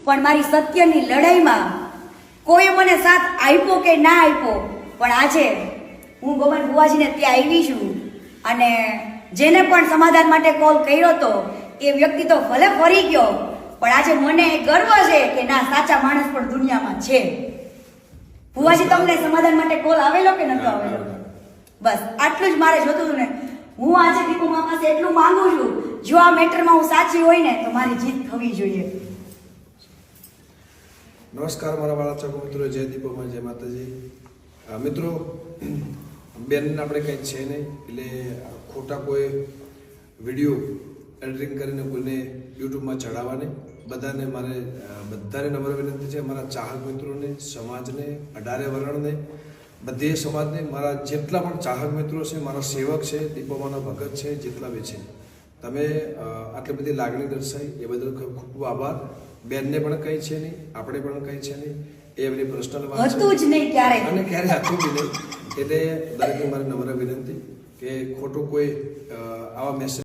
પણ મારી સત્યની લડાઈમાં કોઈ મને સાથ આપ્યો કે ના આપ્યો, પણ આજે હું ગોવન બુવાજીને ત્યાં આવી છું અને જેને પણ સમાધાન માટે કોલ કર્યો હતો એ વ્યક્તિ તો ભલે ફરી ગયો, પણ આજે મને ગર્વ છે કે ના, સાચા માણસ પણ દુનિયામાં છે. બુવાજી, તમને સમાધાન માટે કોલ આવેલો કે નતો આવેલો? બસ આટલું જ મારે જોતું હતું ને. હું આજે દીપુ મામા પાસે એટલું માંગુ છું, જો આ મેટરમાં હું સાચી હોય ને તો મારી જીત થવી જોઈએ. નમસ્કાર મારા વાળા ચાકો મિત્રો, જય દીપોમાં, જય માતાજી. મિત્રો, બેનને આપણે કંઈ છે નહીં, એટલે ખોટા કોઈ વિડીયો એડિટિંગ કરીને કોઈને યુટ્યુબમાં ચડાવવાની. બધાને નમ્ર વિનંતી છે, મારા ચાહક મિત્રોને, સમાજને, 18 વર્ણને, બધે સમાજને, મારા જેટલા પણ ચાહક મિત્રો છે, મારા સેવક છે, દીપોમાના ભગત છે, જેટલા બી છે, તમે આટલી બધી લાગણી દર્શાવી એ બદલ ખૂબ ખૂબ આભાર. બેનને પણ કંઈ છે નહીં, આપણે પણ કંઈ છે નહીં, એ એમની પર્સનલ વાત હતું જ નહીં ક્યારે, અને ક્યારે હતું બી નહીં. એટલે દરેકને મારી નમ્ર વિનંતી કે ખોટું કોઈ આવા મેસેજ